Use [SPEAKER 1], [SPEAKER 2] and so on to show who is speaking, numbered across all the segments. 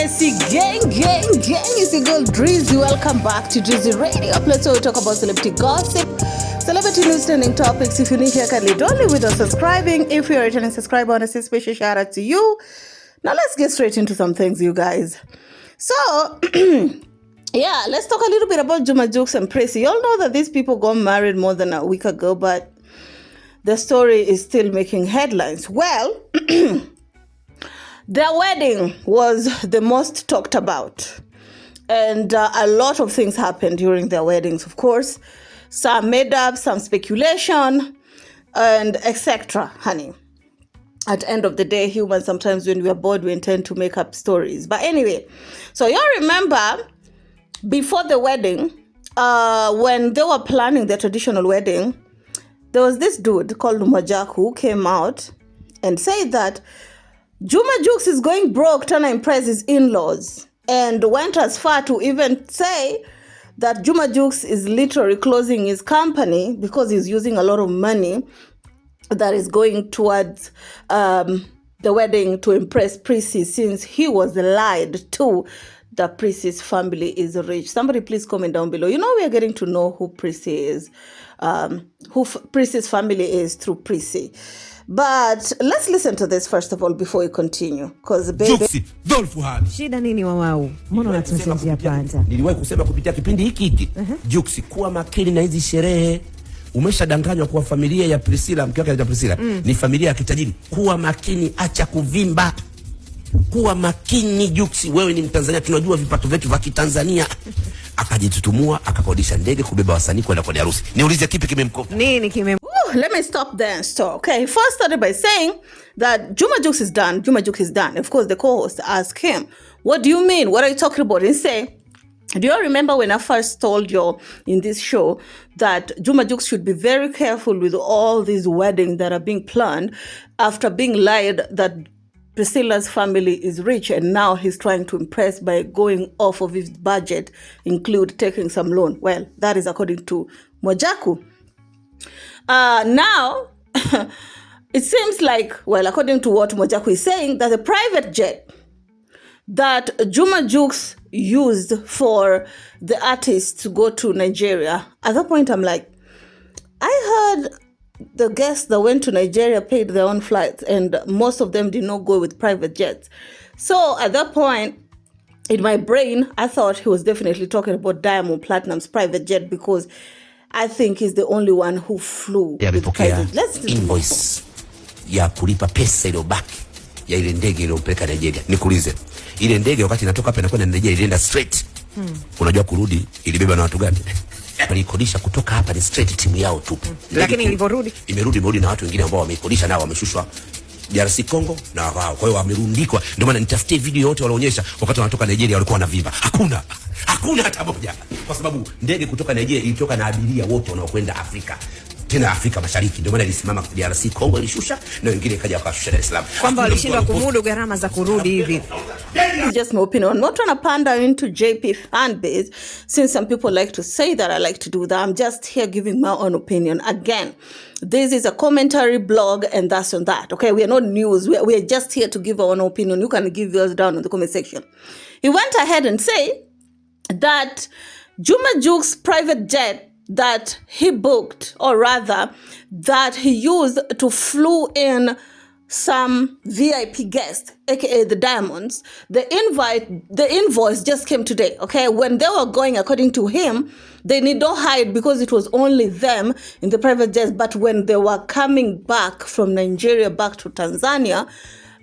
[SPEAKER 1] Yes, gang. It's your girl Drizzy. Welcome back to Drizzy Radio. Let's talk about celebrity gossip, celebrity news, trending topics. If you're new here, kindly don't leave without subscribing. If you're a returning subscriber, I want to say special shout out to you. Now let's get straight into some things, you guys. So, yeah, let's talk a little bit about JUX and Prissy. You all know that these people got married more than a week ago, but the story is still making headlines. Well, their wedding was the most talked about, and a lot of things happened during their weddings, of course. Some made up, some speculation, and etc. Honey, at the end of the day, humans, sometimes when we are bored, we intend to make up stories. But anyway, so y'all remember before the wedding, when they were planning their traditional wedding, there was this dude called Mojaku who came out and said that JUX is going broke trying to impress his in-laws, and went as far to even say that JUX is literally closing his company because he's using a lot of money that is going towards the wedding to impress Prissy, since he was lied to that Prissy's family is rich. Somebody please comment down below. You know, we are getting to know who Prissy is, who Prissy's family is through Prissy. But let's listen to this first of all before we continue, because baby
[SPEAKER 2] shida nini wao, mbona unatusenjia kwanza?
[SPEAKER 3] Niliwahi kusema kupitia kipindi hiki JUX, kuwa makini na hizi sherehe. Umeshadanganywa kuwa familia ya Priscilla, mke wake anaitwa Priscilla, ni familia ya kitajiri. Kuwa makini, acha kuvimba. Kuwa makini JUX, wewe ni Mtanzania, tunajua vipato vyetu vya Kitanzania. Akajitutumua, akakodisha ndege kubeba wasanii kwenda kwa harusi. Niulize kipi kimemkopa?
[SPEAKER 2] Nini kimem?
[SPEAKER 1] Let me stop there and stop. Okay, he first started by saying that JUX is done. JUX is done. Of course, the co-host asked him, "What do you mean? What are you talking about?" And say, "Do you remember when I first told you in this show that JUX should be very careful with all these weddings that are being planned after being lied that Priscilla's family is rich, and now he's trying to impress by going off of his budget, include taking some loan." Well, that is according to Mojaku. Now, it seems like, well, according to what Mojaku is saying, that the private jet that JUX used for the artists to go to Nigeria, at that point I'm like, I heard the guests that went to Nigeria paid their own flights, and most of them did not go with private jets. So at that point, in my brain, I thought he was definitely talking about Diamond Platinum's private jet, because I think he's the only one who flew with private. Let's
[SPEAKER 3] invoice ya kulipa pesa iliyobaki ya ile ndege iliyopeleka Nigeria. Nikuulize, ile ndege wakati inatoka hapa inakwenda Nigeria ilienda straight. Unajua kurudi ilibeba na watu gani? Walikodisha kutoka hapa ni straight timu yao tu.
[SPEAKER 2] Lakini ilivorudi
[SPEAKER 3] imerudi na watu wengine ambao wamekodisha nao wameshushwa DRC Congo na wao. Kwa hiyo wamerundikwa. Ndio maana nitafutie video yote walionyesha wakati wanatoka Nigeria walikuwa wanavimba. Hakuna hata moja. Kwa sababu ndege kutoka Nigeria ilitoka na abiria wote wanaokwenda Afrika. Tena Afrika Mashariki. Ndio maana ilisimama DRC Congo ilishusha na wengine kaja wakashusha Dar es Salaam.
[SPEAKER 2] Kwamba walishindwa kumudu gharama za kurudi hivi.
[SPEAKER 1] It's just my opinion. I'm not trying to pander into JP fan base, since some people like to say that I like to do that. I'm just here giving my own opinion. Again, this is a commentary blog, and that's on that. Okay, we are not news. We are just here to give our own opinion. You can give yours down in the comment section. He went ahead and say that JUX's private jet that he booked, or rather that he used to flew in some VIP guests, aka the Diamonds, the invoice just came today. Okay, when they were going, according to him, they need not hide because it was only them in the private jets. But when they were coming back from Nigeria back to Tanzania,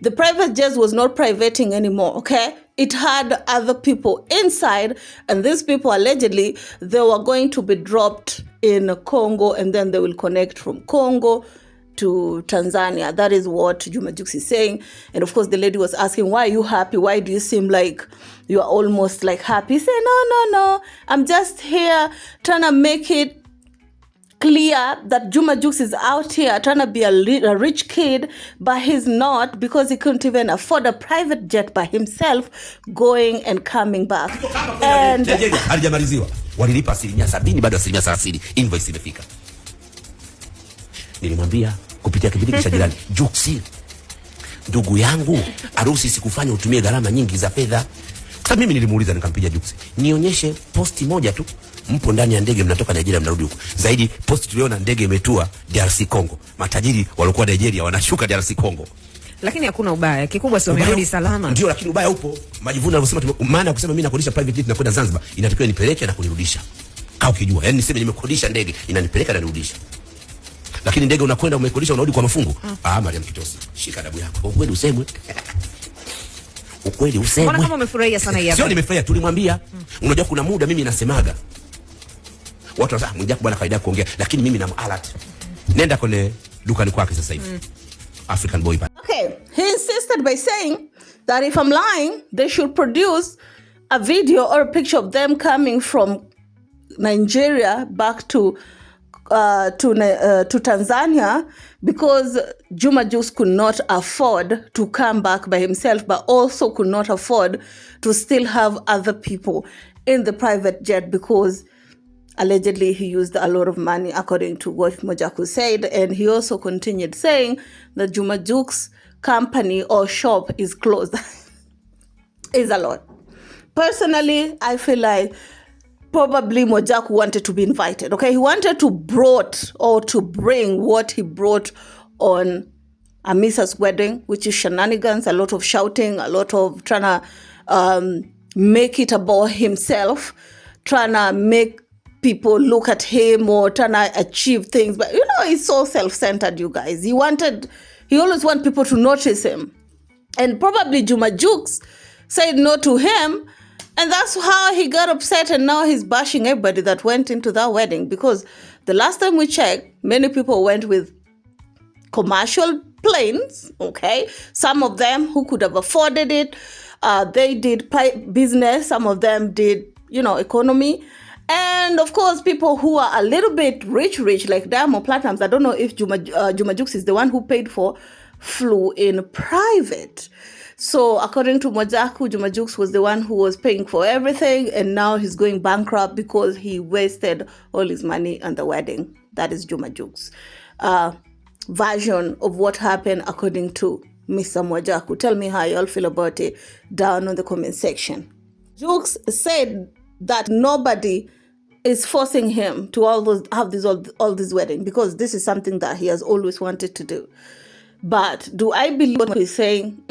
[SPEAKER 1] the private jet was not privating anymore. Okay, it had other people inside, and these people allegedly they were going to be dropped in Congo, and then they will connect from Congo to Tanzania. That is what JUX is saying. And of course, the lady was asking, "Why are you happy? Why do you seem like you are almost like happy?" He said, No. I'm just here trying to make it clear that JUX is out here trying to be a rich kid, but he's not, because he couldn't even afford a private jet by himself going and coming back. And
[SPEAKER 3] walilipa 70% bado 30% invoice imefika. Nilimwambia kupitia kipindi cha jirani, JUX, ndugu yangu, harusi sikufanya utumie gharama nyingi za fedha. Sasa mimi nilimuuliza nikampigia Jux, nionyeshe posti moja tu, mpo ndani ya ndege mnatoka Nigeria mnarudi huko. Zaidi posti tuliona ndege imetua DRC Congo. Matajiri walikuwa Nigeria wanashuka DRC Congo.
[SPEAKER 2] Lakini hakuna ubaya. Kikubwa sio wamerudi salama.
[SPEAKER 3] Ndio, lakini ubaya upo. Majivuno alivyosema, maana kusema mimi nakodisha private jet na kwenda Zanzibar, inatakiwa nipeleke na kunirudisha. Kaa ukijua. Yaani niseme nimekodisha ndege, inanipeleka na nirudisha. Lakini ndege unakwenda umekodisha unarudi kwa mafungu. Mariam Kitosi, shika adabu yako. Ukweli usemwe. Ukweli usemwe.
[SPEAKER 2] Mbona kama umefurahia sana hii?
[SPEAKER 3] Sio nimefurahia, tulimwambia. Unajua kuna muda mimi nasemaga, watu wanasema Mwijaku bwana kaida kuongea, lakini mimi na alert. Nenda kwenye dukani kwake sasa hivi. African boy.
[SPEAKER 1] Okay, he insisted by saying that if I'm lying, they should produce a video or a picture of them coming from Nigeria back to Tanzania, because Juma Jux could not afford to come back by himself, but also could not afford to still have other people in the private jet, because allegedly he used a lot of money, according to what Mwijaku said. And he also continued saying that Juma Jux company or shop is closed. Is a lot. Personally, I feel like probably Mwijaku wanted to be invited. Okay, he wanted to bring what he brought on Amisa's wedding, which is shenanigans, a lot of shouting, a lot of trying to make it about himself, trying to make people look at him or trying to achieve things. But you know, he's so self-centered, you guys. He always want people to notice him. And probably Juma Jux said no to him, and that's how he got upset, and now he's bashing everybody that went into that wedding. Because the last time we checked, many people went with commercial planes, okay? Some of them who could have afforded it, they did business. Some of them did, economy. And of course, people who are a little bit rich, like Diamond Platnumz, I don't know if Juma Jux is the one who paid for, flew in private. So according to Mwijaku, Juma Jux was the one who was paying for everything, and now he's going bankrupt because he wasted all his money on the wedding. That is Juma Jux version of what happened according to Mr. Mwijaku. Tell me how you all feel about it down on the comment section. Jux said that nobody is forcing him to all this wedding, because this is something that he has always wanted to do. But do I believe what he's saying?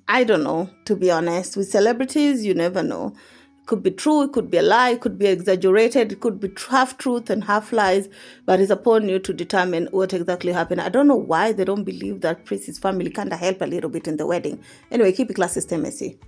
[SPEAKER 1] I don't know, to be honest. With celebrities, you never know. It could be true, it could be a lie, it could be exaggerated, it could be half truth and half lies, but it's upon you to determine what exactly happened. I don't know why they don't believe that Prince's family kind of helped a little bit in the wedding. Anyway, keep it classy, stay messy.